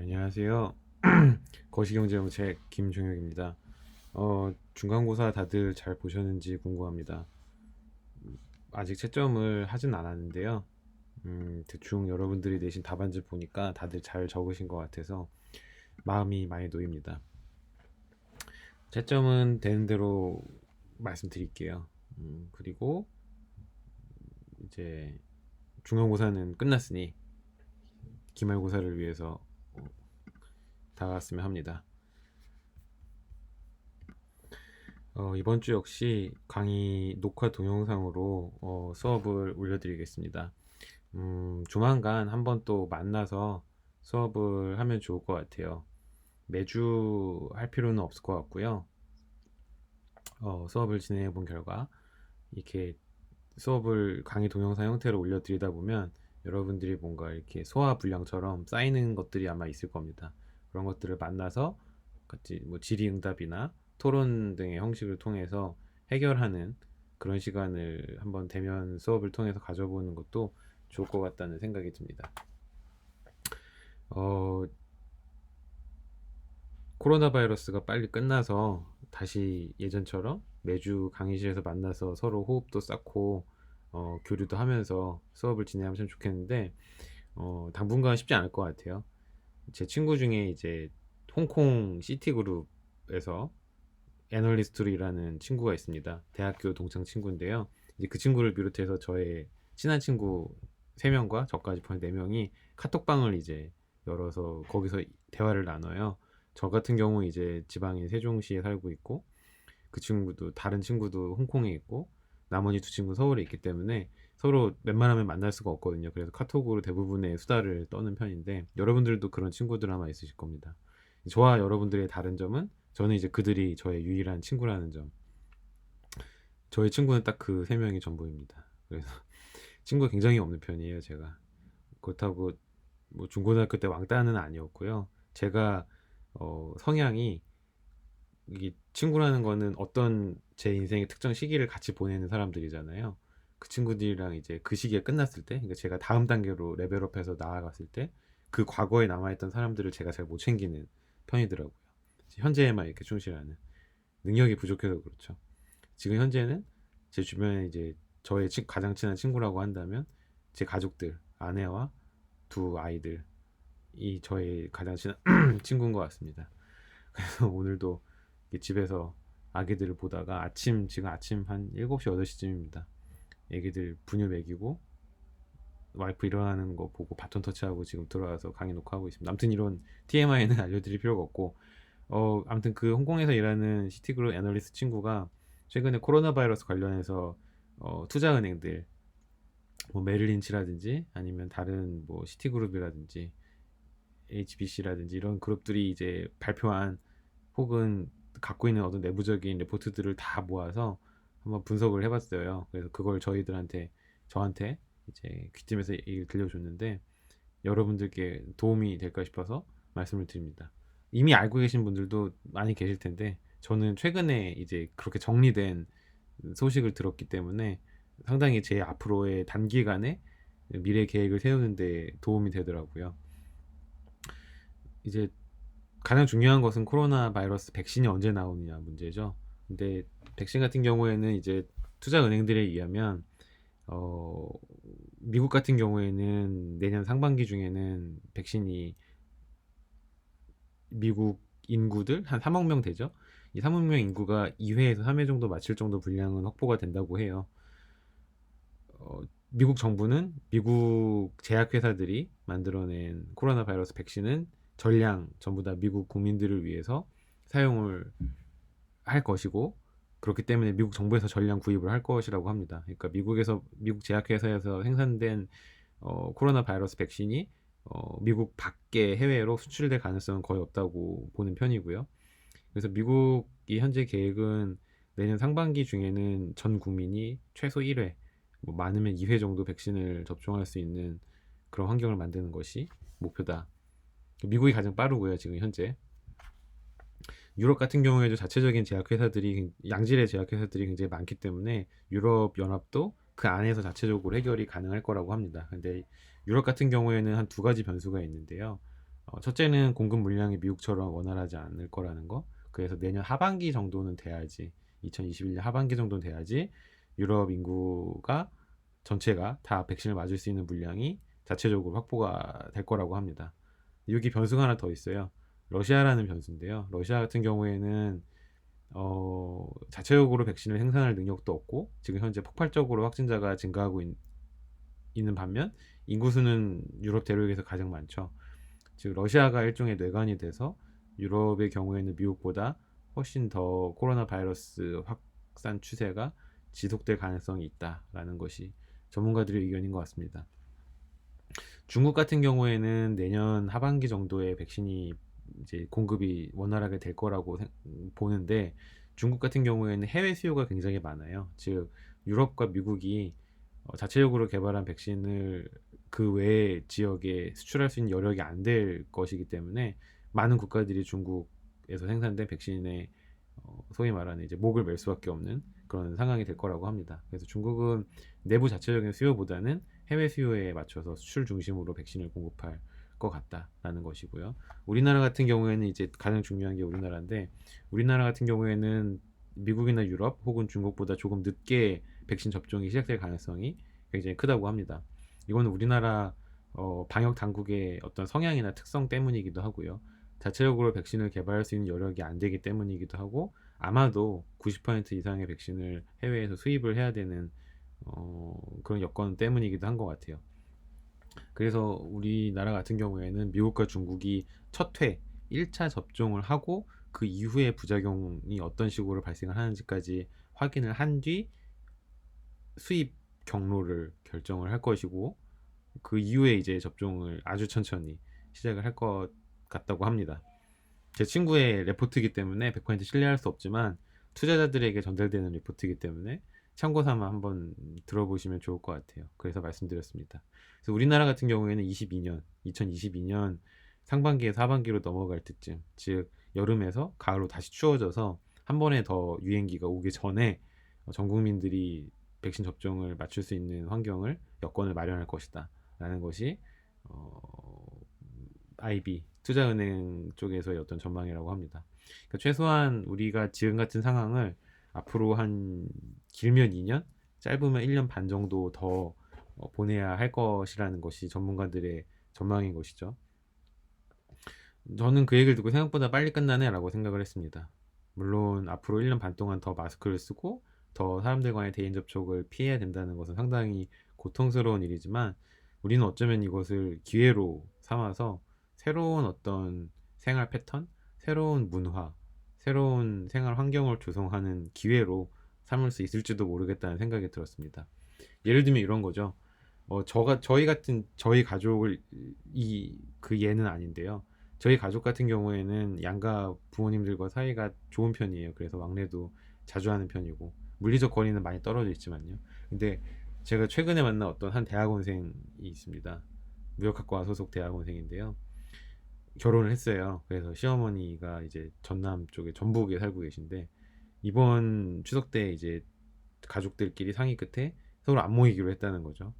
안녕하세요. 거시경제정책 김종혁입니다. 중간고사 다들 잘 보셨는지 궁금합니다. 아직 채점을 하진 않았는데요. 대충 여러분들이 내신 답안지 보니까 다들 잘 적으신 것 같아서 마음이 많이 놓입니다. 채점은 되는 대로 말씀드릴게요. 그리고 이제 중간고사는 끝났으니 기말고사를 위해서 다가왔으면 합니다. 이번 주 역시 강의 녹화 동영상으로 수업을 올려드리겠습니다. 조만간 한번 또 만나서 수업을 하면 좋을 것 같아요. 매주 할 필요는 없을 것 같고요. 수업을 진행해 본 결과 이렇게 수업을 강의 동영상 형태로 올려드리다 보면 여러분들이 뭔가 이렇게 소화 불량처럼 쌓이는 것들이 아마 있을 겁니다. 그런 것들을 만나서 같이 뭐 질의응답이나 토론 등의 형식을 통해서 해결하는 그런 시간을 한번 대면 수업을 통해서 가져보는 것도 좋을 것 같다는 생각이 듭니다. 어, 코로나 바이러스가 빨리 끝나서 다시 예전처럼 매주 강의실에서 만나서 서로 호흡도 쌓고 교류도 하면서 수업을 진행하면 참 좋겠는데 당분간 쉽지 않을 것 같아요. 제 친구 중에 이제 홍콩 시티그룹에서 애널리스트로 일하는 친구가 있습니다. 대학교 동창 친구인데요. 이제 그 친구를 비롯해서 저의 친한 친구 3명과 저까지 포함 4명이 카톡방을 이제 열어서 거기서 대화를 나눠요. 저 같은 경우 이제 지방인 세종시에 살고 있고 그 친구도 다른 친구도 홍콩에 있고 나머지 두 친구 서울에 있기 때문에 서로 웬만하면 만날 수가 없거든요. 그래서 카톡으로 대부분의 수다를 떠는 편인데 여러분들도 그런 친구들 아마 있으실 겁니다. 저와 여러분들의 다른 점은 저는 이제 그들이 저의 유일한 친구라는 점. 저의 친구는 딱 그 3명이 전부입니다. 그래서 친구가 굉장히 없는 편이에요, 제가. 그렇다고 뭐 중고등학교 때 왕따는 아니었고요. 제가 성향이 이게 친구라는 거는 어떤 제 인생의 특정 시기를 같이 보내는 사람들이잖아요. 그 친구들이랑 이제 그 시기가 끝났을 때, 그러니까 제가 다음 단계로 레벨업해서 나아갔을 때, 그 과거에 남아있던 사람들을 제가 잘 못 챙기는 편이더라고요. 현재에만 이렇게 충실하는 능력이 부족해서 그렇죠. 지금 현재는 제 주변에 이제 저의 가장 친한 친구라고 한다면 제 가족들, 아내와 두 아이들이 저의 가장 친한 친구인 것 같습니다. 그래서 오늘도 집에서 아기들을 보다가 지금 아침 한 7시, 8시쯤입니다. 애기들 분유 먹이고 와이프 일어나는 거 보고 바톤 터치하고 지금 들어와서 강의 녹화하고 있습니다. 아무튼 이런 TMI는 알려드릴 필요가 없고 아무튼 그 홍콩에서 일하는 시티그룹 애널리스트 친구가 최근에 코로나 바이러스 관련해서 투자은행들 뭐 메릴린치라든지 아니면 다른 뭐 시티그룹이라든지 HBC라든지 이런 그룹들이 이제 발표한 혹은 갖고 있는 어떤 내부적인 레포트들을 다 모아서 한번 분석을 해봤어요. 그래서 그걸 저한테 이제 귀뜸해서 얘기를 들려줬는데 여러분들께 도움이 될까 싶어서 말씀을 드립니다. 이미 알고 계신 분들도 많이 계실 텐데 저는 최근에 이제 그렇게 정리된 소식을 들었기 때문에 상당히 제 앞으로의 단기간에 미래 계획을 세우는데 도움이 되더라고요. 이제 가장 중요한 것은 코로나 바이러스 백신이 언제 나오느냐 문제죠. 근데 백신 같은 경우에는 이제 투자 은행들에 의하면 어, 미국 같은 경우에는 내년 상반기 중에는 백신이 미국 인구들 한 3억 명 되죠. 이 3억 명 인구가 2회에서 3회 정도 맞힐 정도 분량은 확보가 된다고 해요. 미국 정부는 미국 제약회사들이 만들어낸 코로나 바이러스 백신은 전량 전부 다 미국 국민들을 위해서 사용을 할 것이고 그렇기 때문에 미국 정부에서 전량 구입을 할 것이라고 합니다. 그러니까 미국 제약회사에서 생산된 코로나 바이러스 백신이 미국 밖에 해외로 수출될 가능성은 거의 없다고 보는 편이고요. 그래서 미국이 현재 계획은 내년 상반기 중에는 전 국민이 최소 1회, 뭐 많으면 2회 정도 백신을 접종할 수 있는 그런 환경을 만드는 것이 목표다. 미국이 가장 빠르고요, 지금 현재. 유럽 같은 경우에도 자체적인 제약회사들이 양질의 제약회사들이 굉장히 많기 때문에 유럽 연합도 그 안에서 자체적으로 해결이 가능할 거라고 합니다. 근데 유럽 같은 경우에는 한 두 가지 변수가 있는데요. 첫째는 공급 물량이 미국처럼 원활하지 않을 거라는 거. 그래서 내년 하반기 정도는 돼야지, 2021년 하반기 정도는 돼야지 유럽 인구가 전체가 다 백신을 맞을 수 있는 물량이 자체적으로 확보가 될 거라고 합니다. 여기 변수가 하나 더 있어요. 러시아라는 변수인데요. 러시아 같은 경우에는 자체적으로 백신을 생산할 능력도 없고 지금 현재 폭발적으로 확진자가 증가하고 있는 반면 인구수는 유럽 대륙에서 가장 많죠. 즉 러시아가 일종의 뇌관이 돼서 유럽의 경우에는 미국보다 훨씬 더 코로나 바이러스 확산 추세가 지속될 가능성이 있다라는 것이 전문가들의 의견인 것 같습니다. 중국 같은 경우에는 내년 하반기 정도에 백신이 이제 공급이 원활하게 될 거라고 보는데, 중국 같은 경우에는 해외 수요가 굉장히 많아요. 즉 유럽과 미국이 자체적으로 개발한 백신을 그 외 지역에 수출할 수 있는 여력이 안 될 것이기 때문에 많은 국가들이 중국에서 생산된 백신에 소위 말하는 이제 목을 맬 수밖에 없는 그런 상황이 될 거라고 합니다. 그래서 중국은 내부 자체적인 수요보다는 해외 수요에 맞춰서 수출 중심으로 백신을 공급할 것 같다라는 것이고요. 우리나라 같은 경우에는 이제 가장 중요한 게 우리나라인데, 우리나라 같은 경우에는 미국이나 유럽 혹은 중국보다 조금 늦게 백신 접종이 시작될 가능성이 굉장히 크다고 합니다. 이건 우리나라 방역 당국의 어떤 성향이나 특성 때문이기도 하고요. 자체적으로 백신을 개발할 수 있는 여력이 안 되기 때문이기도 하고, 아마도 90% 이상의 백신을 해외에서 수입을 해야 되는 그런 여건 때문이기도 한 것 같아요. 그래서 우리나라 같은 경우에는 미국과 중국이 첫 회 1차 접종을 하고 그 이후에 부작용이 어떤 식으로 발생을 하는지까지 확인을 한 뒤 수입 경로를 결정을 할 것이고, 그 이후에 이제 접종을 아주 천천히 시작을 할 것 같다고 합니다. 제 친구의 레포트이기 때문에 100% 신뢰할 수 없지만 투자자들에게 전달되는 레포트이기 때문에 참고 삼아 한번 들어보시면 좋을 것 같아요. 그래서 말씀드렸습니다. 그래서 우리나라 같은 경우에는 2022년 상반기에서 하반기로 넘어갈 때쯤, 즉 여름에서 가을로 다시 추워져서 한 번에 더 유행기가 오기 전에 전 국민들이 백신 접종을 맞출 수 있는 환경을, 여건을 마련할 것이다 라는 것이 IB 투자은행 쪽에서의 어떤 전망이라고 합니다. 그러니까 최소한 우리가 지금 같은 상황을 앞으로 한 길면 2년, 짧으면 1년 반 정도 더 보내야 할 것이라는 것이 전문가들의 전망인 것이죠. 저는 그 얘기를 듣고 생각보다 빨리 끝나네라고 생각을 했습니다. 물론 앞으로 1년 반 동안 더 마스크를 쓰고 더 사람들과의 대인 접촉을 피해야 된다는 것은 상당히 고통스러운 일이지만, 우리는 어쩌면 이것을 기회로 삼아서 새로운 어떤 생활 패턴, 새로운 문화, 새로운 생활 환경을 조성하는 기회로 삼을 수 있을지도 모르겠다는 생각이 들었습니다. 예를 들면 이런 거죠. 저희 가족을 그 예는 아닌데요. 저희 가족 같은 경우에는 양가 부모님들과 사이가 좋은 편이에요. 그래서 왕래도 자주 하는 편이고 물리적 거리는 많이 떨어져 있지만요. 근데 제가 최근에 만난 어떤 한 대학원생이 있습니다. 무역학과 소속 대학원생인데요. 결혼을 했어요. 그래서 시어머니가 이제 전남 쪽에 전북에 살고 계신데, 이번 추석 때 이제 가족들끼리 상의 끝에 서로 안 모이기로 했다는 거죠.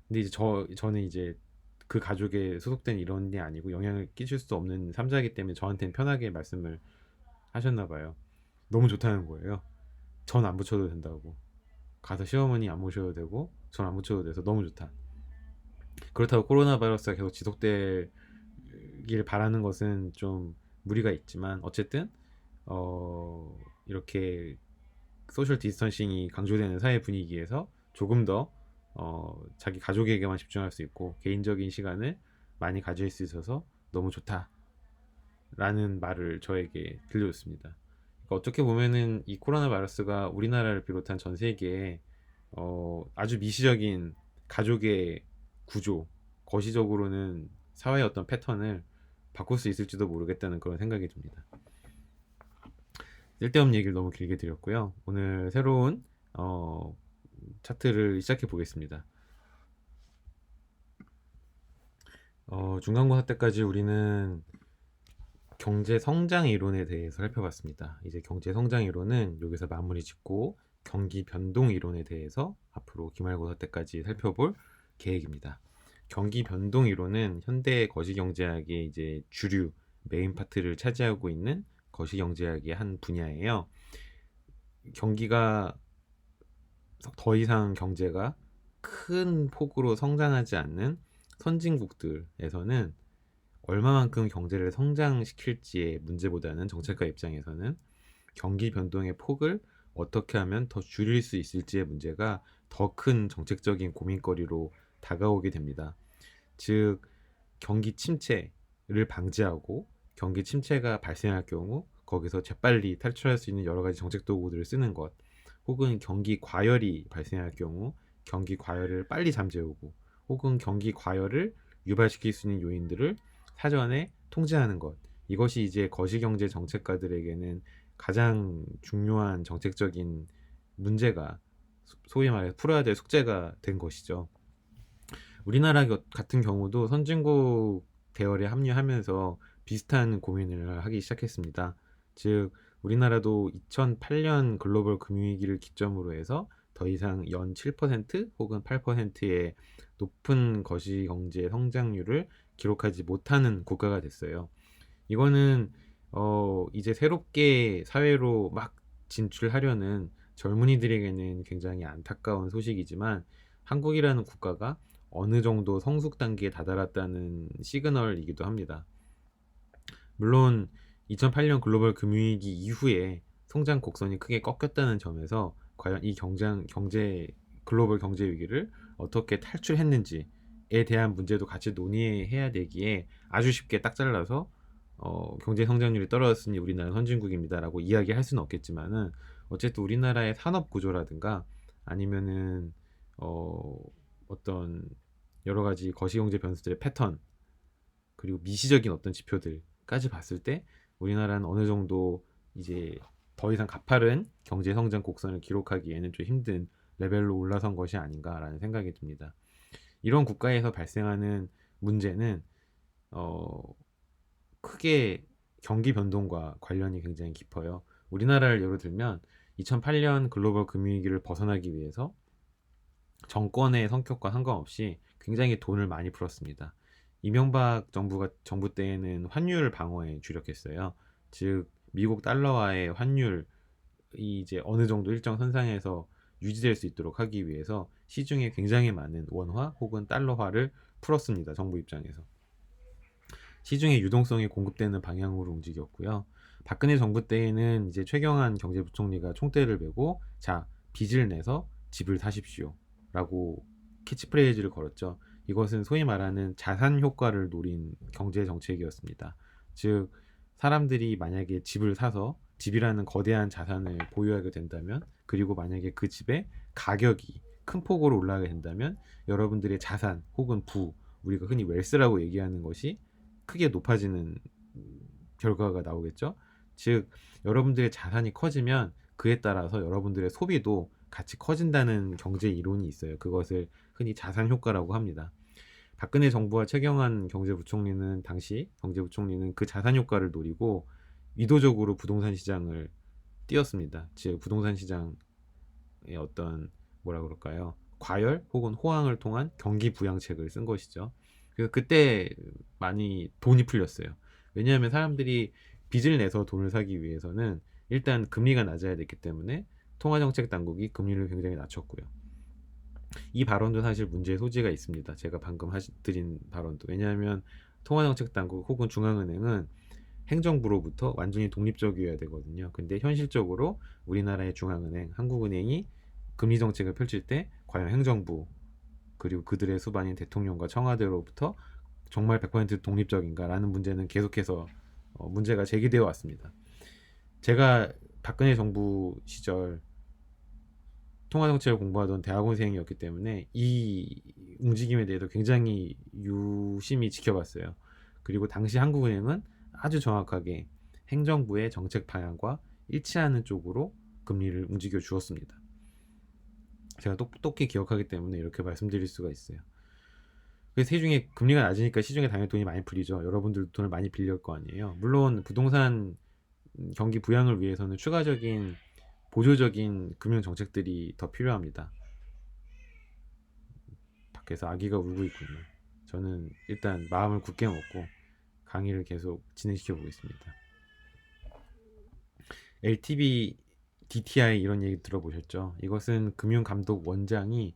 근데 이제 저는 이제 그 가족에 소속된 일원이 아니고 영향을 끼칠 수 없는 삼자이기 때문에 저한테는 편하게 말씀을 하셨나 봐요. 너무 좋다는 거예요. 전 안 붙여도 된다고. 가서 시어머니 안 모셔도 되고 전 안 붙여도 돼서 너무 좋다. 그렇다고 코로나 바이러스가 계속 지속되길 바라는 것은 좀 무리가 있지만, 어쨌든 이렇게 소셜 디스턴싱이 강조되는 사회 분위기에서 조금 더 자기 가족에게만 집중할 수 있고 개인적인 시간을 많이 가질 수 있어서 너무 좋다라는 말을 저에게 들려줬습니다. 그러니까 어떻게 보면은 이 코로나 바이러스가 우리나라를 비롯한 전 세계에 아주 미시적인 가족의 구조, 거시적으로는 사회의 어떤 패턴을 바꿀 수 있을지도 모르겠다는 그런 생각이 듭니다. 쓸데없는 얘기를 너무 길게 드렸고요. 오늘 새로운 차트를 시작해 보겠습니다. 중간고사 때까지 우리는 경제 성장 이론에 대해서 살펴봤습니다. 이제 경제 성장 이론은 여기서 마무리 짓고 경기 변동 이론에 대해서 앞으로 기말고사 때까지 살펴볼 계획입니다. 경기 변동 이론은 현대 거시경제학의 이제 주류 메인 파트를 차지하고 있는 거시경제학의 한 분야예요. 경기가 더 이상 경제가 큰 폭으로 성장하지 않는 선진국들에서는 얼마만큼 경제를 성장시킬지의 문제보다는 정책가 입장에서는 경기 변동의 폭을 어떻게 하면 더 줄일 수 있을지의 문제가 더 큰 정책적인 고민거리로 다가오게 됩니다. 즉, 경기 침체를 방지하고 경기 침체가 발생할 경우 거기서 재빨리 탈출할 수 있는 여러 가지 정책 도구들을 쓰는 것, 혹은 경기 과열이 발생할 경우 경기 과열을 빨리 잠재우고, 혹은 경기 과열을 유발시킬 수 있는 요인들을 사전에 통제하는 것, 이것이 이제 거시경제 정책가들에게는 가장 중요한 정책적인 문제가, 소위 말해 풀어야 될 숙제가 된 것이죠. 우리나라 같은 경우도 선진국 대열에 합류하면서 비슷한 고민을 하기 시작했습니다. 즉, 우리나라도 2008년 글로벌 금융위기를 기점으로 해서 더 이상 연 7% 혹은 8%의 높은 거시경제 성장률을 기록하지 못하는 국가가 됐어요. 이거는 이제 새롭게 사회로 막 진출하려는 젊은이들에게는 굉장히 안타까운 소식이지만, 한국이라는 국가가 어느 정도 성숙 단계에 다다랐다는 시그널이기도 합니다. 물론 2008년 글로벌 금융위기 이후에 성장 곡선이 크게 꺾였다는 점에서 과연 이 글로벌 경제 위기를 어떻게 탈출했는지에 대한 문제도 같이 논의해야 되기에 아주 쉽게 딱 잘라서 경제 성장률이 떨어졌으니 우리나라 선진국입니다라고 이야기할 수는 없겠지만은, 어쨌든 우리나라의 산업 구조라든가 아니면은 어떤 여러 가지 거시경제 변수들의 패턴, 그리고 미시적인 어떤 지표들까지 봤을 때 우리나라는 어느 정도 이제 더 이상 가파른 경제 성장 곡선을 기록하기에는 좀 힘든 레벨로 올라선 것이 아닌가라는 생각이 듭니다. 이런 국가에서 발생하는 문제는 어, 크게 경기 변동과 관련이 굉장히 깊어요. 우리나라를 예로 들면 2008년 글로벌 금융위기를 벗어나기 위해서 정권의 성격과 상관없이 굉장히 돈을 많이 풀었습니다. 이명박 정부 때에는 환율 방어에 주력했어요. 즉, 미국 달러와의 환율이 이제 어느 정도 일정 선상에서 유지될 수 있도록 하기 위해서 시중에 굉장히 많은 원화 혹은 달러화를 풀었습니다. 정부 입장에서. 시중에 유동성이 공급되는 방향으로 움직였고요. 박근혜 정부 때에는 이제 최경환 경제부총리가 총대를 메고, 자, 빚을 내서 집을 사십시오 라고 캐치프레이즈를 걸었죠. 이것은 소위 말하는 자산 효과를 노린 경제 정책이었습니다. 즉, 사람들이 만약에 집을 사서 집이라는 거대한 자산을 보유하게 된다면, 그리고 만약에 그 집의 가격이 큰 폭으로 올라가게 된다면 여러분들의 자산 혹은 우리가 흔히 웰스라고 얘기하는 것이 크게 높아지는 결과가 나오겠죠. 즉, 여러분들의 자산이 커지면 그에 따라서 여러분들의 소비도 같이 커진다는 경제 이론이 있어요. 그것을 흔히 자산 효과라고 합니다. 박근혜 정부와 최경환 당시 경제부총리는 그 자산 효과를 노리고 의도적으로 부동산 시장을 띄웠습니다. 즉, 부동산 시장의 어떤 뭐라 그럴까요? 과열 혹은 호황을 통한 경기 부양책을 쓴 것이죠. 그래서 그때 많이 돈이 풀렸어요. 왜냐하면 사람들이 빚을 내서 돈을 사기 위해서는 일단 금리가 낮아야 됐기 때문에 통화정책 당국이 금리를 굉장히 낮췄고요. 이 발언도 사실 문제의 소지가 있습니다. 제가 방금 드린 발언도. 왜냐하면 통화정책 당국 혹은 중앙은행은 행정부로부터 완전히 독립적이어야 되거든요. 근데 현실적으로 우리나라의 중앙은행, 한국은행이 금리 정책을 펼칠 때 과연 행정부 그리고 그들의 수반인 대통령과 청와대로부터 정말 100% 독립적인가라는 문제는 계속해서 문제가 제기되어 왔습니다. 제가 박근혜 정부 시절 통화정책을 공부하던 대학원생이었기 때문에 이 움직임에 대해서 굉장히 유심히 지켜봤어요. 그리고 당시 한국은행은 아주 정확하게 행정부의 정책 방향과 일치하는 쪽으로 금리를 움직여 주었습니다. 제가 똑똑히 기억하기 때문에 이렇게 말씀드릴 수가 있어요. 그래서 시중에 금리가 낮으니까 시중에 당연히 돈이 많이 풀리죠. 여러분들도 돈을 많이 빌릴 거 아니에요. 물론 부동산 경기 부양을 위해서는 추가적인 보조적인 금융 정책들이 더 필요합니다. 밖에서 아기가 울고 있군요. 저는 일단 마음을 굳게 먹고 강의를 계속 진행시켜 보겠습니다. LTV, DTI 이런 얘기 들어보셨죠? 이것은 금융감독 원장의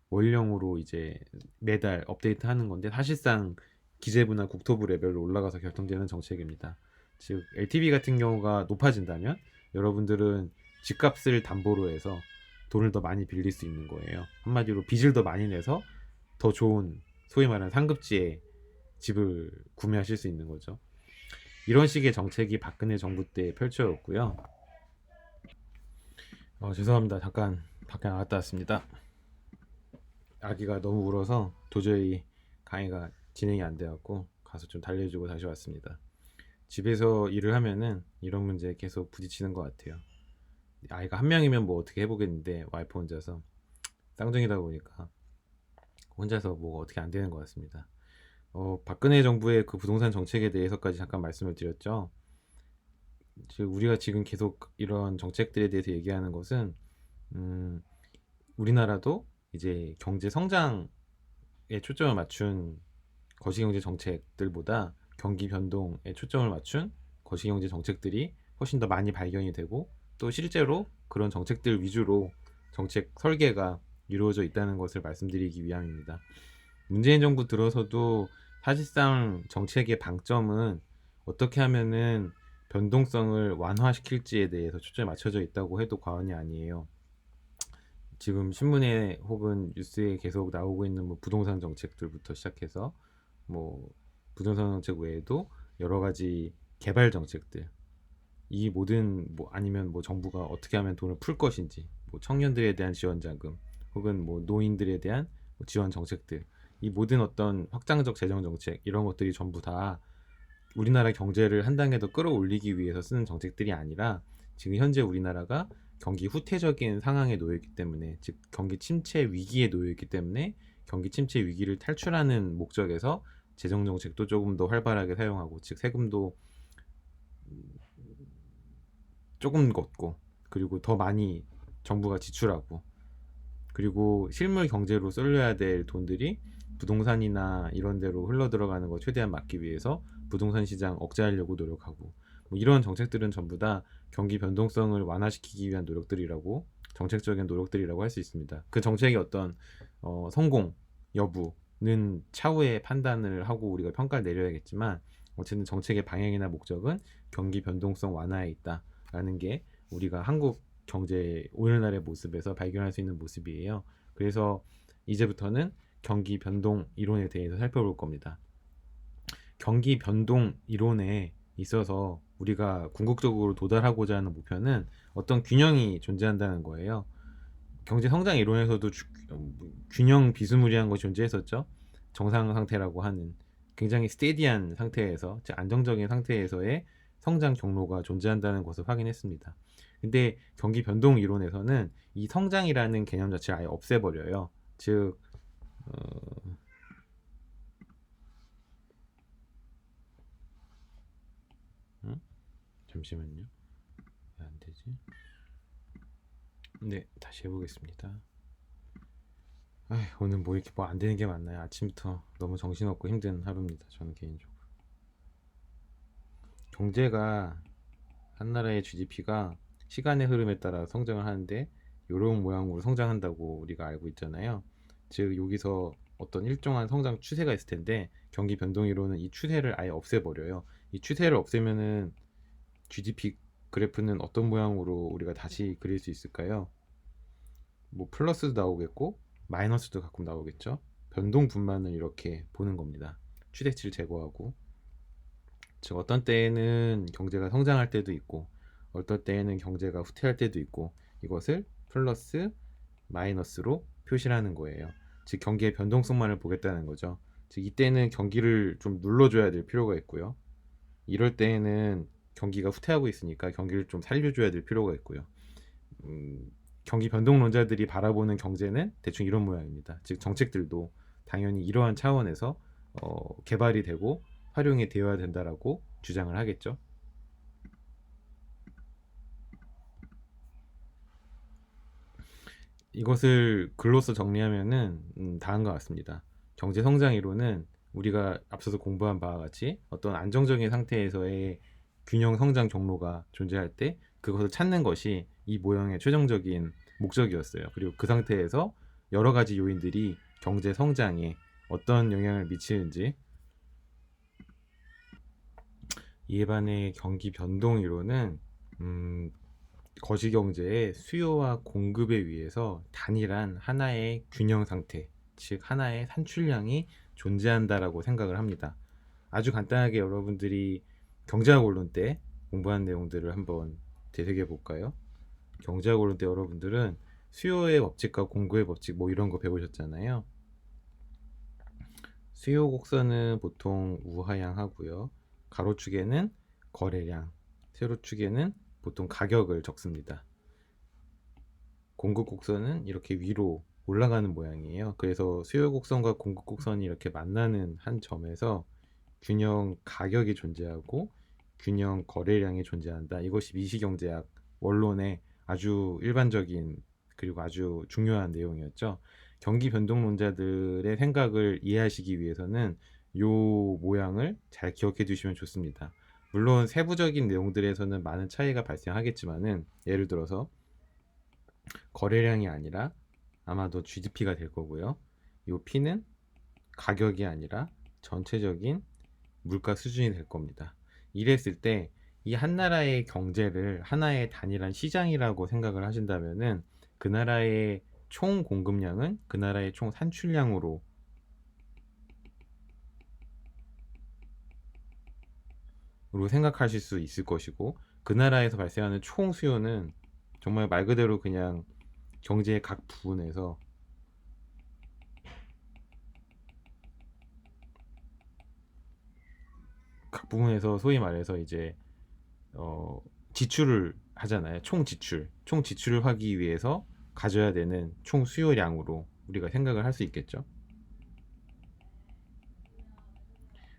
원령으로 이제 매달 업데이트하는 건데 사실상 기재부나 국토부 레벨로 올라가서 결정되는 정책입니다. 즉 LTV 같은 경우가 높아진다면 여러분들은 집값을 담보로 해서 돈을 더 많이 빌릴 수 있는 거예요. 한마디로 빚을 더 많이 내서 더 좋은 소위 말하는 상급지에 집을 구매하실 수 있는 거죠. 이런 식의 정책이 박근혜 정부 때 펼쳐졌고요. 죄송합니다. 잠깐 밖에 나갔다 왔습니다. 아기가 너무 울어서 도저히 강의가 진행이 안 돼갖고 가서 좀 달래주고 다시 왔습니다. 집에서 일을 하면은 이런 문제에 계속 부딪히는 것 같아요. 아이가 한 명이면 뭐 어떻게 해보겠는데 와이프 혼자서 쌍둥이다 보니까 혼자서 뭐 어떻게 안 되는 것 같습니다. 박근혜 정부의 그 부동산 정책에 대해서까지 잠깐 말씀을 드렸죠. 즉 우리가 지금 계속 이런 정책들에 대해서 얘기하는 것은 우리나라도 이제 경제 성장에 초점을 맞춘 거시경제 정책들보다 경기 변동에 초점을 맞춘 거시경제 정책들이 훨씬 더 많이 발견이 되고 또 실제로 그런 정책들 위주로 정책 설계가 이루어져 있다는 것을 말씀드리기 위함입니다. 문재인 정부 들어서도 사실상 정책의 방점은 어떻게 하면은 변동성을 완화시킬지에 대해서 초점이 맞춰져 있다고 해도 과언이 아니에요. 지금 신문에 혹은 뉴스에 계속 나오고 있는 뭐 부동산 정책들부터 시작해서 뭐 부동산 정책 외에도 여러 가지 개발 정책들, 이 모든 뭐 아니면 뭐 정부가 어떻게 하면 돈을 풀 것인지, 뭐 청년들에 대한 지원 자금 혹은 뭐 노인들에 대한 뭐 지원 정책들, 이 모든 어떤 확장적 재정 정책 이런 것들이 전부 다 우리나라 경제를 한 단계 더 끌어올리기 위해서 쓰는 정책들이 아니라 지금 현재 우리나라가 경기 후퇴적인 상황에 놓여 있기 때문에, 즉 경기 침체 위기에 놓여 있기 때문에 경기 침체 위기를 탈출하는 목적에서 재정 정책도 조금 더 활발하게 사용하고, 즉 세금도 조금 걷고, 그리고 더 많이 정부가 지출하고, 그리고 실물 경제로 쏠려야 될 돈들이 부동산이나 이런 데로 흘러 들어가는 거 최대한 막기 위해서 부동산 시장 억제하려고 노력하고, 뭐 이런 정책들은 전부 다 경기 변동성을 완화시키기 위한 노력들이라고, 정책적인 노력들이라고 할 수 있습니다. 그 정책의 어떤 성공 여부는 차후에 판단을 하고 우리가 평가를 내려야겠지만, 어쨌든 정책의 방향이나 목적은 경기 변동성 완화에 있다라는 게 우리가 한국 경제 오늘날의 모습에서 발견할 수 있는 모습이에요. 그래서 이제부터는 경기 변동 이론에 대해서 살펴볼 겁니다. 경기 변동 이론에 있어서 우리가 궁극적으로 도달하고자 하는 목표는 어떤 균형이 존재한다는 거예요. 경제 성장 이론에서도 균형 비스무리한 것이 존재했었죠. 정상 상태라고 하는 굉장히 스테디한 상태에서, 즉 안정적인 상태에서의 성장 경로가 존재한다는 것을 확인했습니다. 근데 경기 변동 이론에서는 이 성장이라는 개념 자체를 아예 없애버려요. 즉 잠시만요. 왜 안 되지? 네, 다시 해보겠습니다. 오늘 뭐 이렇게 뭐 안 되는 게 많나요? 아침부터 너무 정신없고 힘든 하루입니다. 저는 개인적으로. 경제가, 한 나라의 GDP가 시간의 흐름에 따라 성장을 하는데 이런 모양으로 성장한다고 우리가 알고 있잖아요. 즉 여기서 어떤 일정한 성장 추세가 있을 텐데 경기 변동이론은 이 추세를 아예 없애버려요. 이 추세를 없애면은 GDP 그래프는 어떤 모양으로 우리가 다시 그릴 수 있을까요? 뭐 플러스도 나오겠고 마이너스도 가끔 나오겠죠. 변동 분만을 이렇게 보는 겁니다. 추세치를 제거하고. 즉 어떤 때에는 경제가 성장할 때도 있고 어떤 때에는 경제가 후퇴할 때도 있고, 이것을 플러스 마이너스로 표시를 하는 거예요. 즉 경기의 변동성만을 보겠다는 거죠. 즉 이때는 경기를 좀 눌러줘야 될 필요가 있고요. 이럴 때에는 경기가 후퇴하고 있으니까 경기를 좀 살려줘야 될 필요가 있고요. 경기 변동론자들이 바라보는 경제는 대충 이런 모양입니다. 즉 정책들도 당연히 이러한 차원에서 개발이 되고 활용이 되어야 된다라고 주장을 하겠죠. 이것을 글로써 정리하면은 다음과 같습니다. 경제 성장 이론은 우리가 앞서서 공부한 바와 같이 어떤 안정적인 상태에서의 균형 성장 경로가 존재할 때 그것을 찾는 것이 이 모형의 최종적인 목적이었어요. 그리고 그 상태에서 여러 가지 요인들이 경제 성장에 어떤 영향을 미치는지, 이에 반해 경기 변동 이론은 거시경제의 수요와 공급에 의해서 단일한 하나의 균형 상태, 즉 하나의 산출량이 존재한다라고 생각을 합니다. 아주 간단하게 여러분들이 경제학 원론 때 공부한 내용들을 한번 되새겨 볼까요? 경제학 원론 때 여러분들은 수요의 법칙과 공급의 법칙 뭐 이런 거 배우셨잖아요. 수요 곡선은 보통 우하향하고요. 가로축에는 거래량, 세로축에는 보통 가격을 적습니다. 공급 곡선은 이렇게 위로 올라가는 모양이에요. 그래서 수요 곡선과 공급 곡선이 이렇게 만나는 한 점에서 균형 가격이 존재하고 균형 거래량이 존재한다. 이것이 미시경제학 원론의 아주 일반적인 그리고 아주 중요한 내용이었죠. 경기 변동론자들의 생각을 이해하시기 위해서는 이 모양을 잘 기억해 두시면 좋습니다. 물론 세부적인 내용들에서는 많은 차이가 발생하겠지만은, 예를 들어서 거래량이 아니라 아마도 GDP가 될 거고요. 이 P는 가격이 아니라 전체적인 물가 수준이 될 겁니다. 이랬을 때 이 한 나라의 경제를 하나의 단일한 시장이라고 생각을 하신다면은 그 나라의 총 공급량은 그 나라의 총 산출량으로 생각하실 수 있을 것이고, 그 나라에서 발생하는 총 수요는 정말 말 그대로 그냥 경제의 각 부분에서 소위 말해서 이제 지출을 하잖아요. 총 지출을 하기 위해서 가져야 되는 총 수요량으로 우리가 생각을 할 수 있겠죠.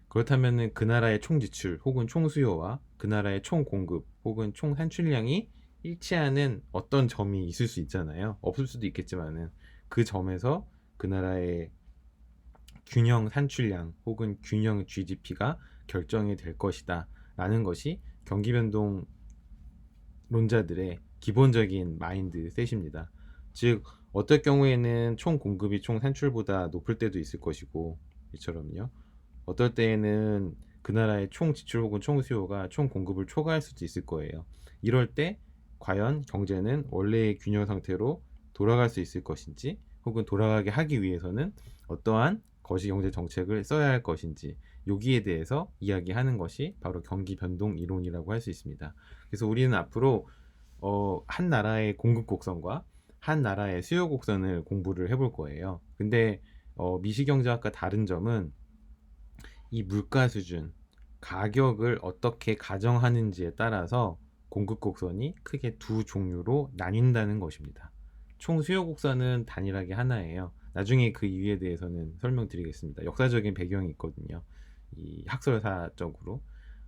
그렇다면은 그 나라의 총 지출 혹은 총 수요와 그 나라의 총 공급 혹은 총 산출량이 일치하는 어떤 점이 있을 수 있잖아요. 없을 수도 있겠지만은 그 점에서 그 나라의 균형 산출량 혹은 균형 GDP가 결정이 될 것이다 라는 것이 경기 변동 론자들의 기본적인 마인드셋입니다. 즉 어떨 경우에는 총 공급이 총 산출보다 높을 때도 있을 것이고, 이처럼요. 어떨 때에는 그 나라의 총 지출 혹은 총 수요가 총 공급을 초과할 수도 있을 거예요. 이럴 때 과연 경제는 원래의 균형 상태로 돌아갈 수 있을 것인지, 혹은 돌아가게 하기 위해서는 어떠한 거시경제 정책을 써야 할 것인지, 여기에 대해서 이야기하는 것이 바로 경기 변동 이론이라고 할 수 있습니다. 그래서 우리는 앞으로 한 나라의 공급 곡선과 한 나라의 수요 곡선을 공부를 해볼 거예요. 근데 미시경제학과 다른 점은 이 물가 수준, 가격을 어떻게 가정하는지에 따라서 공급 곡선이 크게 두 종류로 나뉜다는 것입니다. 총 수요 곡선은 단일하게 하나예요. 나중에 그 이유에 대해서는 설명드리겠습니다. 역사적인 배경이 있거든요. 이 학설사적으로.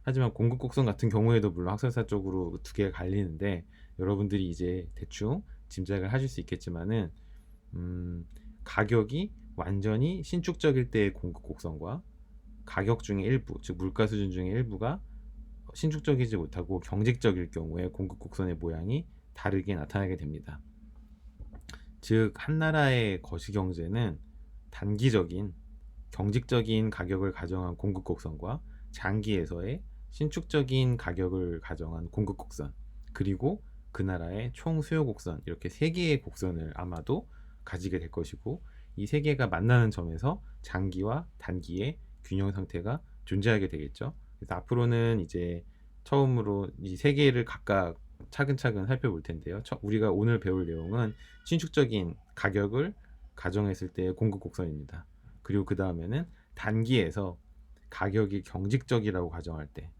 하지만 공급 곡선 같은 경우에도 물론 학설사적으로 두 개가 갈리는데, 여러분들이 이제 대충 짐작을 하실 수 있겠지만은 가격이 완전히 신축적일 때의 공급 곡선과 가격 중의 일부, 즉 물가 수준 중의 일부가 신축적이지 못하고 경직적일 경우에 공급 곡선의 모양이 다르게 나타나게 됩니다. 즉 한 나라의 거시경제는 단기적인 경직적인 가격을 가정한 공급 곡선과 장기에서의 신축적인 가격을 가정한 공급 곡선, 그리고 그 나라의 총 수요 곡선, 이렇게 세 개의 곡선을 아마도 가지게 될 것이고, 이 세 개가 만나는 점에서 장기와 단기의 균형 상태가 존재하게 되겠죠. 그래서 앞으로는 이제 처음으로 이 세 개를 각각 차근차근 살펴볼 텐데요. 우리가 오늘 배울 내용은 신축적인 가격을 가정했을 때의 공급 곡선입니다. 그리고 그 다음에는 단기에서 가격이 경직적이라고 가정할 때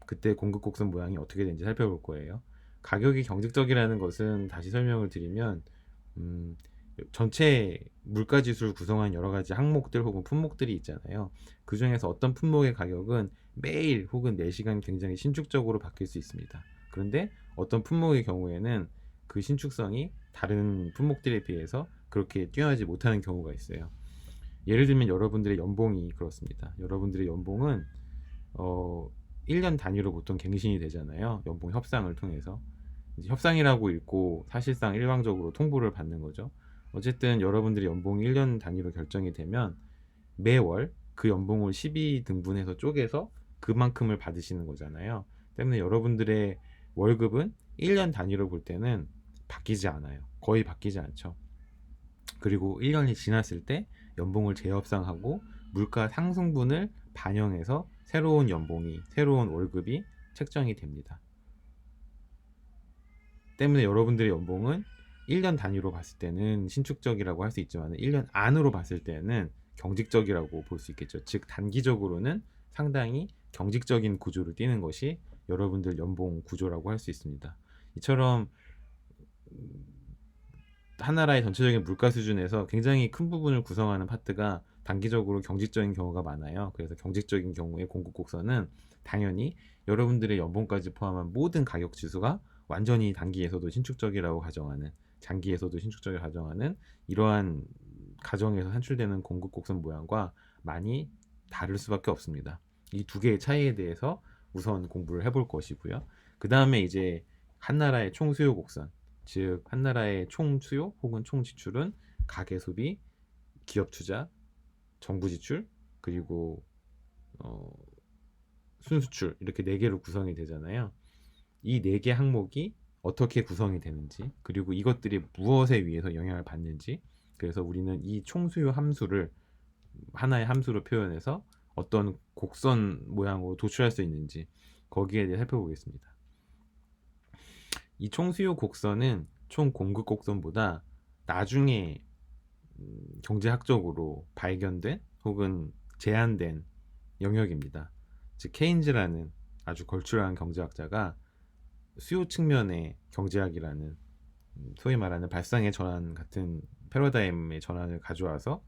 그때 공급 곡선 모양이 어떻게 되는지 살펴볼 거예요. 가격이 경직적이라는 것은 다시 설명을 드리면 전체 물가지수를 구성한 여러 가지 항목들 혹은 품목들이 있잖아요. 그 중에서 어떤 품목의 가격은 매일 혹은 4시간 굉장히 신축적으로 바뀔 수 있습니다. 그런데 어떤 품목의 경우에는 그 신축성이 다른 품목들에 비해서 그렇게 뛰어나지 못하는 경우가 있어요. 예를 들면 여러분들의 연봉이 그렇습니다. 여러분들의 연봉은 1년 단위로 보통 갱신이 되잖아요. 연봉 협상을 통해서. 이제 협상이라고 읽고 사실상 일방적으로 통보를 받는 거죠. 어쨌든 여러분들의 연봉이 1년 단위로 결정이 되면 매월 그 연봉을 12등분해서 쪼개서 그만큼을 받으시는 거잖아요. 때문에 여러분들의 월급은 1년 단위로 볼 때는 바뀌지 않아요. 거의 바뀌지 않죠. 그리고 1년이 지났을 때 연봉을 재협상하고 물가 상승분을 반영해서 새로운 연봉이, 새로운 월급이 책정이 됩니다. 때문에 여러분들의 연봉은 1년 단위로 봤을 때는 신축적이라고 할 수 있지만 1년 안으로 봤을 때는 경직적이라고 볼 수 있겠죠. 즉 단기적으로는 상당히 경직적인 구조를 띠는 것이 여러분들 연봉 구조라고 할 수 있습니다. 이처럼 한 나라의 전체적인 물가 수준에서 굉장히 큰 부분을 구성하는 파트가 단기적으로 경직적인 경우가 많아요. 그래서 경직적인 경우에 공급 곡선은 당연히 여러분들의 연봉까지 포함한 모든 가격 지수가 완전히 단기에서도 신축적이라고 가정하는, 장기에서도 신축적이라고 가정하는 이러한 가정에서 산출되는 공급 곡선 모양과 많이 다를 수밖에 없습니다. 이 두 개의 차이에 대해서 우선 공부를 해볼 것이고요. 그 다음에 이제 한 나라의 총수요 곡선, 즉 한 나라의 총 수요 혹은 총 지출은 가계 소비, 기업 투자, 정부 지출, 그리고 순수출, 이렇게 네 개로 구성이 되잖아요. 이 네 개 항목이 어떻게 구성이 되는지, 그리고 이것들이 무엇에 의해서 영향을 받는지, 그래서 우리는 이 총수요 함수를 하나의 함수로 표현해서 어떤 곡선 모양으로 도출할 수 있는지 거기에 대해 살펴보겠습니다. 이 총수요 곡선은 총 공급 곡선보다 나중에 경제학적으로 발견된 혹은 제안된 영역입니다. 즉 케인즈라는 아주 걸출한 경제학자가 수요 측면의 경제학이라는 소위 말하는 발상의 전환 같은 패러다임의 전환을 가져와서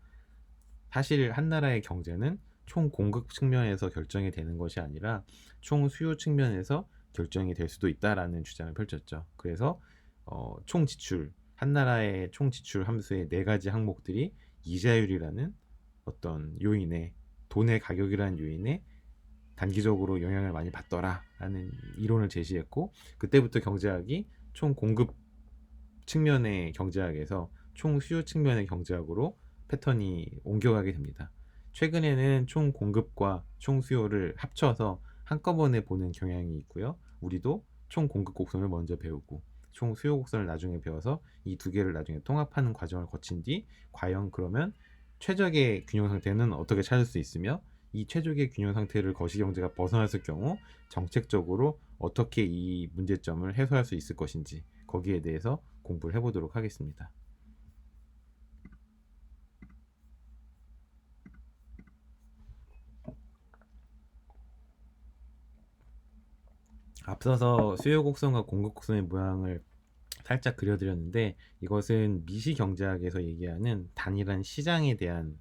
사실 한 나라의 경제는 총 공급 측면에서 결정이 되는 것이 아니라 총 수요 측면에서 결정이 될 수도 있다라는 주장을 펼쳤죠. 그래서 총 지출, 한 나라의 총 지출 함수의 네 가지 항목들이 이자율이라는 어떤 요인에, 돈의 가격이라는 요인에 단기적으로 영향을 많이 받더라라는 이론을 제시했고, 그때부터 경제학이 총 공급 측면의 경제학에서 총 수요 측면의 경제학으로 패턴이 옮겨가게 됩니다. 최근에는 총 공급과 총 수요를 합쳐서 한꺼번에 보는 경향이 있고요. 우리도 총 공급 곡선을 먼저 배우고 총 수요 곡선을 나중에 배워서 이 두 개를 나중에 통합하는 과정을 거친 뒤 과연 그러면 최적의 균형 상태는 어떻게 찾을 수 있으며 이 최적의 균형 상태를 거시경제가 벗어났을 경우 정책적으로 어떻게 이 문제점을 해소할 수 있을 것인지 거기에 대해서 공부를 해보도록 하겠습니다. 앞서서 수요 곡선과 공급 곡선의 모양을 살짝 그려드렸는데 이것은 미시 경제학에서 얘기하는 단일한 시장에 대한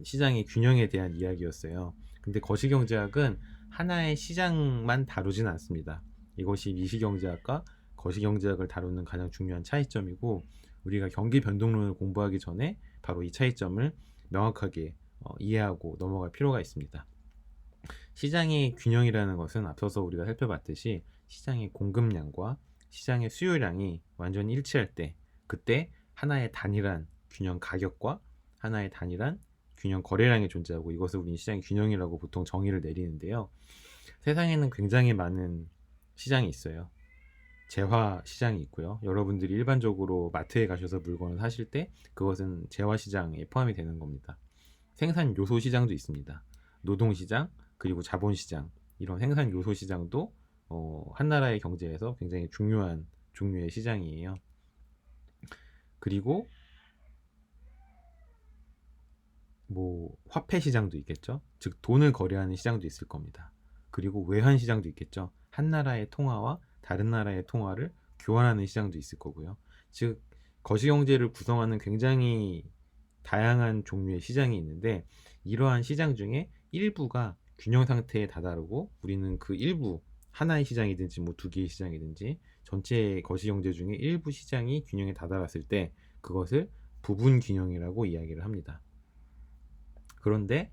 시장의 균형에 대한 이야기였어요. 근데 거시경제학은 하나의 시장만 다루진 않습니다. 이것이 미시경제학과 거시경제학을 다루는 가장 중요한 차이점이고 우리가 경기 변동론을 공부하기 전에 바로 이 차이점을 명확하게 이해하고 넘어갈 필요가 있습니다. 시장의 균형이라는 것은 앞서서 우리가 살펴봤듯이 시장의 공급량과 시장의 수요량이 완전히 일치할 때 그때 하나의 단일한 균형 가격과 하나의 단일한 균형 거래량이 존재하고 이것을 우리는 시장의 균형이라고 보통 정의를 내리는데요. 세상에는 굉장히 많은 시장이 있어요. 재화 시장이 있고요. 여러분들이 일반적으로 마트에 가셔서 물건을 사실 때 그것은 재화 시장에 포함이 되는 겁니다. 생산 요소 시장도 있습니다. 노동 시장, 그리고 자본 시장, 이런 생산 요소 시장도 한 나라의 경제에서 굉장히 중요한 종류의 시장이에요. 그리고 뭐 화폐 시장도 있겠죠. 즉 돈을 거래하는 시장도 있을 겁니다. 그리고 외환 시장도 있겠죠. 한 나라의 통화와 다른 나라의 통화를 교환하는 시장도 있을 거고요. 즉 거시경제를 구성하는 굉장히 다양한 종류의 시장이 있는데 이러한 시장 중에 일부가 균형 상태에 다다르고 우리는 그 일부 하나의 시장이든지 뭐 두 개의 시장이든지 전체 거시경제 중에 일부 시장이 균형에 다다랐을 때 그것을 부분 균형이라고 이야기를 합니다. 그런데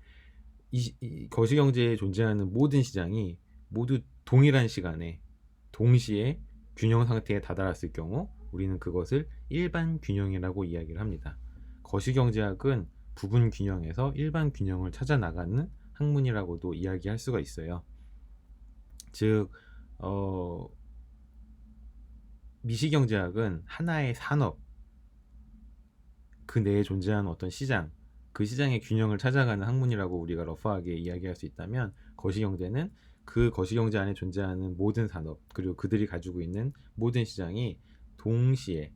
이 거시경제에 존재하는 모든 시장이 모두 동일한 시간에 동시에 균형 상태에 다다랐을 경우 우리는 그것을 일반 균형이라고 이야기를 합니다. 거시경제학은 부분 균형에서 일반 균형을 찾아 나가는 학문이라고도 이야기할 수가 있어요. 즉 미시경제학은 하나의 산업, 그 내에 존재하는 어떤 시장, 그 시장의 균형을 찾아가는 학문이라고 우리가 러프하게 이야기할 수 있다면, 거시경제는 그 거시경제 안에 존재하는 모든 산업, 그리고 그들이 가지고 있는 모든 시장이 동시에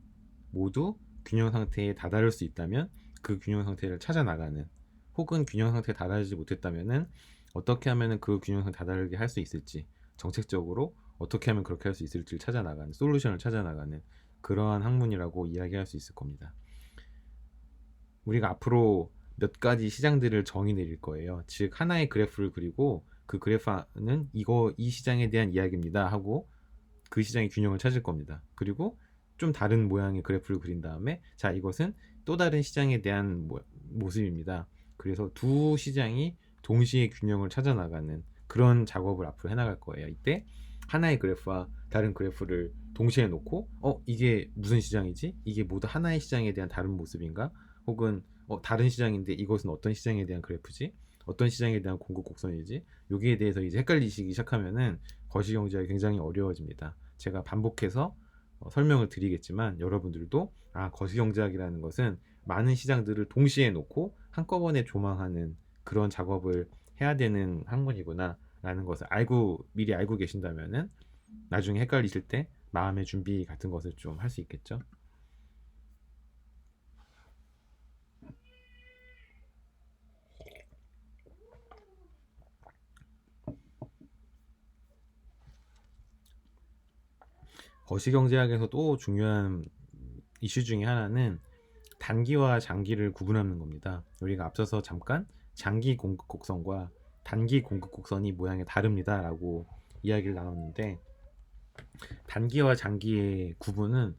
모두 균형 상태에 다다를 수 있다면 그 균형 상태를 찾아 나가는, 혹은 균형 상태에 다다르지 못했다면은 어떻게 하면 그 균형 상태에 다다르게 할 수 있을지, 정책적으로 어떻게 하면 그렇게 할 수 있을지를 찾아 나가는, 솔루션을 찾아 나가는 그러한 학문이라고 이야기할 수 있을 겁니다. 우리가 앞으로 몇 가지 시장들을 정의 내릴 거예요. 즉 하나의 그래프를 그리고 그 그래프는 이 시장에 대한 이야기입니다 하고 그 시장의 균형을 찾을 겁니다. 그리고 좀 다른 모양의 그래프를 그린 다음에, 자, 이것은 또 다른 시장에 대한 모습입니다. 그래서 두 시장이 동시에 균형을 찾아 나가는 그런 작업을 앞으로 해나갈 거예요. 이때 하나의 그래프와 다른 그래프를 동시에 놓고 이게 무슨 시장이지? 이게 모두 하나의 시장에 대한 다른 모습인가? 혹은 다른 시장인데 이것은 어떤 시장에 대한 그래프지? 어떤 시장에 대한 공급 곡선이지? 여기에 대해서 이제 헷갈리시기 시작하면은 거시경제가 굉장히 어려워집니다. 제가 반복해서 설명을 드리겠지만, 여러분들도 거시경제학이라는 것은 많은 시장들을 동시에 놓고 한꺼번에 조망하는 그런 작업을 해야 되는 학문이구나 라는 것을 미리 알고 계신다면은 나중에 헷갈리실 때 마음의 준비 같은 것을 좀 할 수 있겠죠. 거시경제학에서 또 중요한 이슈 중에 하나는 단기와 장기를 구분하는 겁니다. 우리가 앞서서 잠깐 장기 공급 곡선과 단기 공급 곡선이 모양이 다릅니다 라고 이야기를 나눴는데, 단기와 장기의 구분은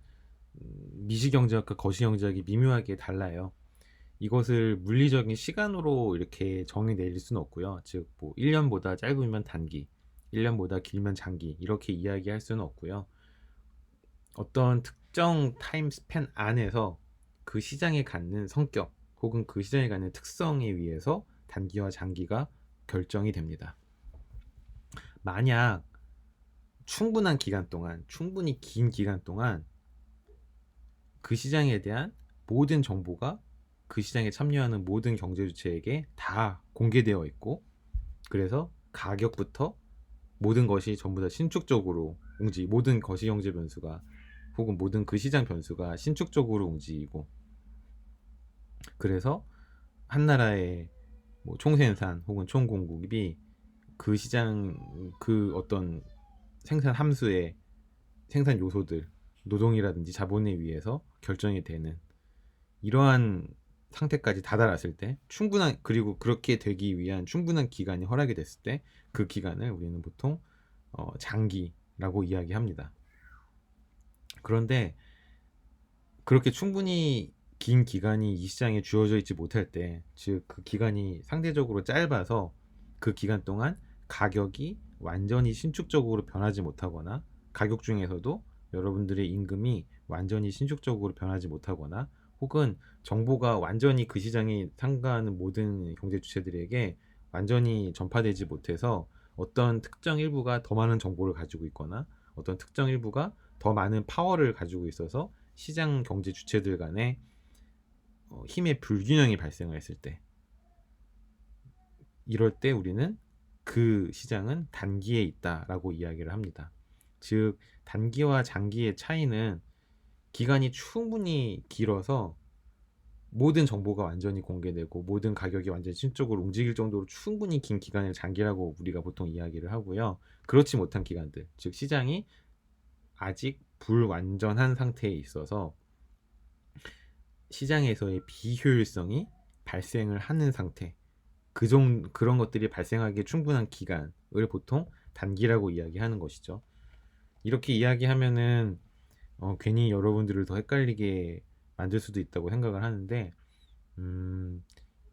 미시경제학과 거시경제학이 미묘하게 달라요. 이것을 물리적인 시간으로 이렇게 정의 내릴 수는 없고요. 즉 1년보다 짧으면 단기, 1년보다 길면 장기, 이렇게 이야기할 수는 없고요. 어떤 특정 타임 스팬 안에서 그 시장에 갖는 성격 혹은 그 시장에 갖는 특성에 의해서 단기와 장기가 결정이 됩니다. 만약 충분한 기간 동안, 충분히 긴 기간 동안 그 시장에 대한 모든 정보가 그 시장에 참여하는 모든 경제 주체에게 다 공개되어 있고, 그래서 가격부터 모든 것이 전부 다 신축적으로 모든 거시경제 변수가 혹은 모든 그 시장 변수가 신축적으로 움직이고, 그래서 한 나라의 총생산 혹은 총공급이 그 시장 그 어떤 생산 함수의 생산 요소들, 노동이라든지 자본에 의해서 결정이 되는 이러한 상태까지 다다랐을 때, 그리고 그렇게 되기 위한 충분한 기간이 허락이 됐을 때, 그 기간을 우리는 보통 장기라고 이야기합니다. 그런데 그렇게 충분히 긴 기간이 이 시장에 주어져 있지 못할 때, 즉 그 기간이 상대적으로 짧아서 그 기간 동안 가격이 완전히 신축적으로 변하지 못하거나, 가격 중에서도 여러분들의 임금이 완전히 신축적으로 변하지 못하거나, 혹은 정보가 완전히 그 시장에 참가하는 모든 경제 주체들에게 완전히 전파되지 못해서 어떤 특정 일부가 더 많은 정보를 가지고 있거나 어떤 특정 일부가 더 많은 파워를 가지고 있어서 시장 경제 주체들 간에 힘의 불균형이 발생을 했을 때, 이럴 때 우리는 그 시장은 단기에 있다라고 이야기를 합니다. 즉 단기와 장기의 차이는 기간이 충분히 길어서 모든 정보가 완전히 공개되고 모든 가격이 완전히 신적으로 움직일 정도로 충분히 긴 기간을 장기라고 우리가 보통 이야기를 하고요. 그렇지 못한 기간들, 즉 시장이 아직 불완전한 상태에 있어서 시장에서의 비효율성이 발생을 하는 상태, 그런 것들이 발생하기에 충분한 기간을 보통 단기라고 이야기하는 것이죠. 이렇게 이야기하면은 괜히 여러분들을 더 헷갈리게 만들 수도 있다고 생각을 하는데,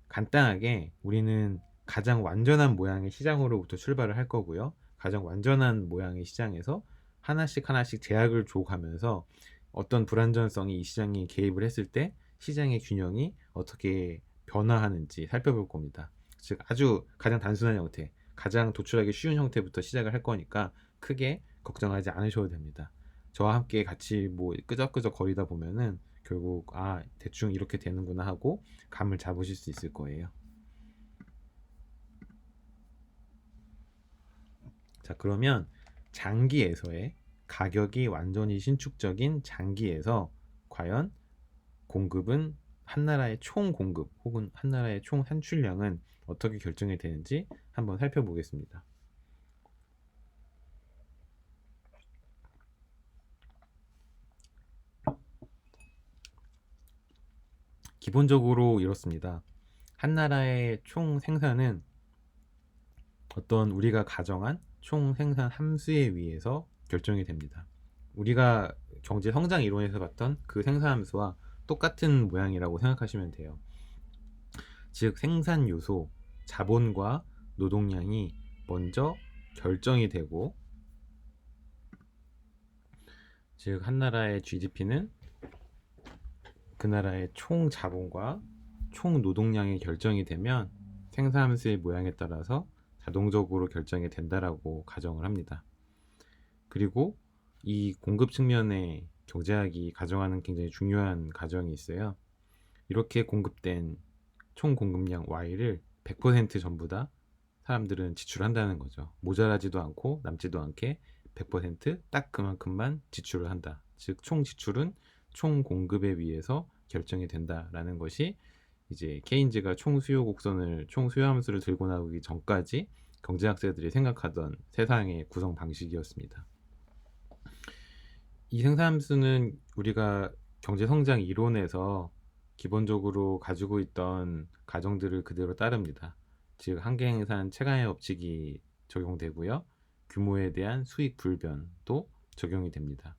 간단하게 우리는 가장 완전한 모양의 시장으로부터 출발을 할 거고요. 가장 완전한 모양의 시장에서 하나씩 하나씩 제약을 줘가면서 어떤 불안전성이 이 시장에 개입을 했을 때 시장의 균형이 어떻게 변화하는지 살펴볼 겁니다. 즉 아주 가장 단순한 형태, 가장 도출하기 쉬운 형태부터 시작을 할 거니까 크게 걱정하지 않으셔도 됩니다. 저와 함께 같이 뭐 끄적끄적 거리다 보면은 결국 대충 이렇게 되는구나 하고 감을 잡으실 수 있을 거예요. 자, 그러면 장기에서의 가격이 완전히 신축적인 장기에서 과연 공급은 한 나라의 총 공급 혹은 한 나라의 총 산출량은 어떻게 결정이 되는지 한번 살펴보겠습니다. 기본적으로 이렇습니다. 한 나라의 총 생산은 어떤 우리가 가정한 총 생산 함수에 의해서 결정이 됩니다. 우리가 경제 성장 이론에서 봤던 그 생산 함수와 똑같은 모양이라고 생각하시면 돼요. 즉 생산 요소, 자본과 노동량이 먼저 결정이 되고, 즉 한 나라의 GDP는 그 나라의 총 자본과 총 노동량이 결정이 되면 생산함수의 모양에 따라서 자동적으로 결정이 된다라고 가정을 합니다. 그리고 이 공급 측면의 경제학이 가정하는 굉장히 중요한 가정이 있어요. 이렇게 공급된 총 공급량 Y를 100% 전부 다 사람들은 지출한다는 거죠. 모자라지도 않고 남지도 않게 100%딱 그만큼만 지출을 한다. 즉 총 지출은 총 공급에 의해서 결정이 된다라는 것이 이제 케인즈가 총 수요 곡선을 총 수요 함수를 들고 나오기 전까지 경제학자들이 생각하던 세상의 구성 방식이었습니다. 이 생산함수는 우리가 경제성장 이론에서 기본적으로 가지고 있던 가정들을 그대로 따릅니다. 즉 한계행산 체감의 법칙이 적용되고요. 규모에 대한 수익 불변도 적용이 됩니다.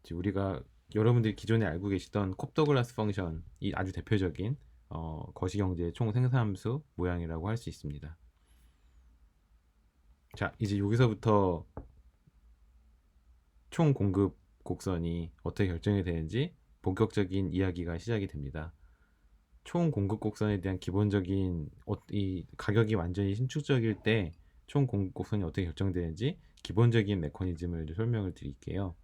즉 우리가 여러분들이 기존에 알고 계시던 콥더글라스 펑션이 아주 대표적인 거시경제의 총 생산함수 모양이라고 할 수 있습니다. 자, 이제 여기서부터 총 공급 곡선이 어떻게 결정이 되는지 본격적인 이야기가 시작이 됩니다. 총 공급 곡선에 대한 기본적인 이 가격이 완전히 신축적일 때 총 공급 곡선이 어떻게 결정되는지 기본적인 메커니즘을 설명을 드릴게요.